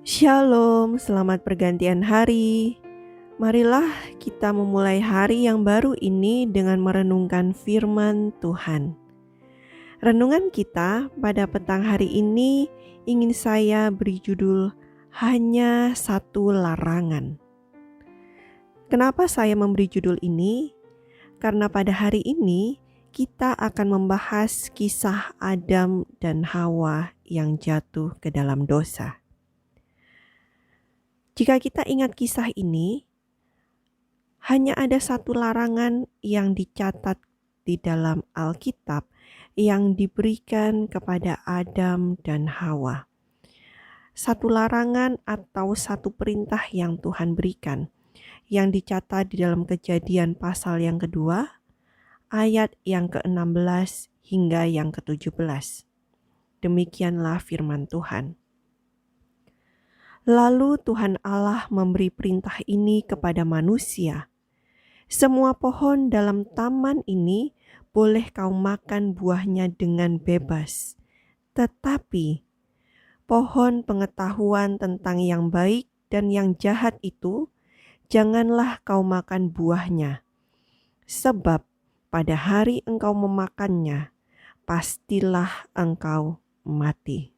Shalom, selamat pergantian hari. Marilah kita memulai hari yang baru ini dengan merenungkan firman Tuhan. Renungan kita pada petang hari ini ingin saya beri judul Hanya Satu Larangan. Kenapa saya memberi judul ini? Karena pada hari ini kita akan membahas kisah Adam dan Hawa yang jatuh ke dalam dosa. Jika kita ingat kisah ini, hanya ada satu larangan yang dicatat di dalam Alkitab yang diberikan kepada Adam dan Hawa. Satu larangan atau satu perintah yang Tuhan berikan, yang dicatat di dalam Kejadian pasal yang kedua, ayat yang ke-16 hingga yang ke-17. Demikianlah firman Tuhan. Lalu Tuhan Allah memberi perintah ini kepada manusia. Semua pohon dalam taman ini boleh kau makan buahnya dengan bebas. Tetapi pohon pengetahuan tentang yang baik dan yang jahat itu, janganlah kau makan buahnya. Sebab pada hari engkau memakannya, pastilah engkau mati.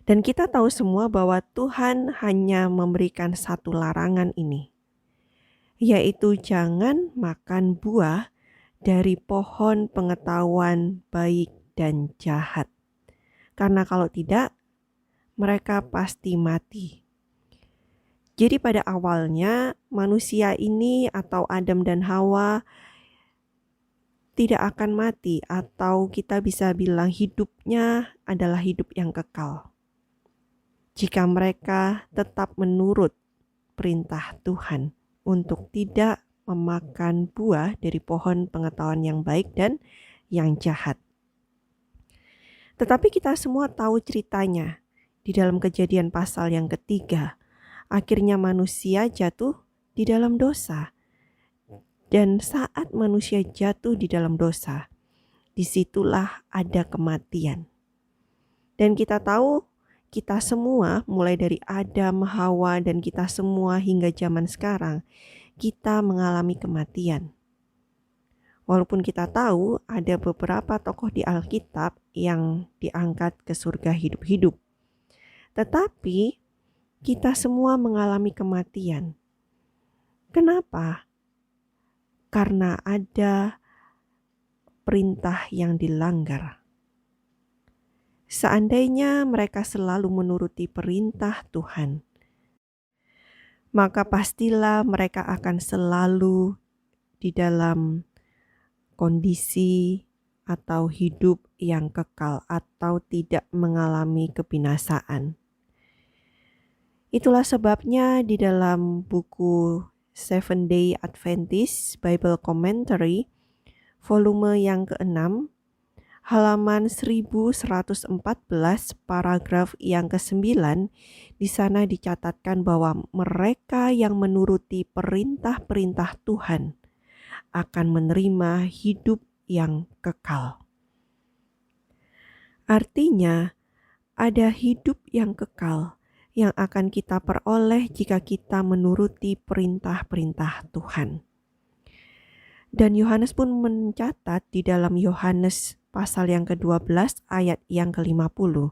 Dan kita tahu semua bahwa Tuhan hanya memberikan satu larangan ini, yaitu jangan makan buah dari pohon pengetahuan baik dan jahat. Karena kalau tidak, mereka pasti mati. Jadi pada awalnya manusia ini atau Adam dan Hawa tidak akan mati, atau kita bisa bilang hidupnya adalah hidup yang kekal jika mereka tetap menurut perintah Tuhan untuk tidak memakan buah dari pohon pengetahuan yang baik dan yang jahat. Tetapi kita semua tahu ceritanya di dalam Kejadian pasal yang ketiga. Akhirnya manusia jatuh di dalam dosa. Dan saat manusia jatuh di dalam dosa, disitulah ada kematian. Dan kita tahu kita semua mulai dari Adam, Hawa, dan kita semua hingga zaman sekarang, kita mengalami kematian. Walaupun kita tahu ada beberapa tokoh di Alkitab yang diangkat ke surga hidup-hidup. Tetapi kita semua mengalami kematian. Kenapa? Karena ada perintah yang dilanggar. Seandainya mereka selalu menuruti perintah Tuhan, maka pastilah mereka akan selalu di dalam kondisi atau hidup yang kekal atau tidak mengalami kebinasaan. Itulah sebabnya di dalam buku Seventh Day Adventist Bible Commentary volume yang ke-6 halaman 1114 paragraf yang ke-9, di sana dicatatkan bahwa mereka yang menuruti perintah-perintah Tuhan akan menerima hidup yang kekal. Artinya, ada hidup yang kekal yang akan kita peroleh jika kita menuruti perintah-perintah Tuhan. Dan Yohanes pun mencatat di dalam Yohanes pasal yang ke-12 ayat yang ke-50.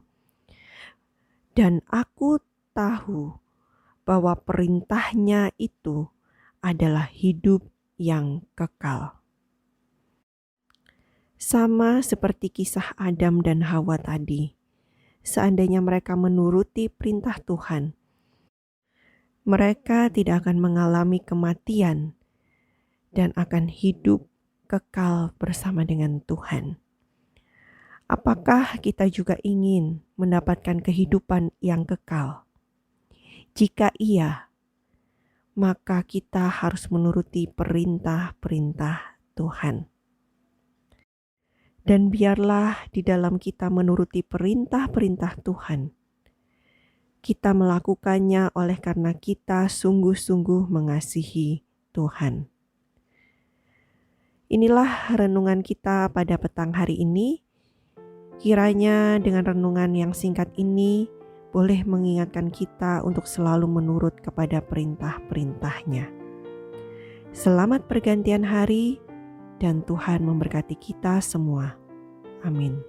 Dan aku tahu bahwa perintahnya itu adalah hidup yang kekal. Sama seperti kisah Adam dan Hawa tadi, seandainya mereka menuruti perintah Tuhan, mereka tidak akan mengalami kematian dan akan hidup kekal bersama dengan Tuhan. Apakah kita juga ingin mendapatkan kehidupan yang kekal? Jika iya, maka kita harus menuruti perintah-perintah Tuhan. Dan biarlah di dalam kita menuruti perintah-perintah Tuhan, kita melakukannya oleh karena kita sungguh-sungguh mengasihi Tuhan. Inilah renungan kita pada petang hari ini. Kiranya dengan renungan yang singkat ini boleh mengingatkan kita untuk selalu menurut kepada perintah-perintah-Nya. Selamat pergantian hari, dan Tuhan memberkati kita semua. Amin.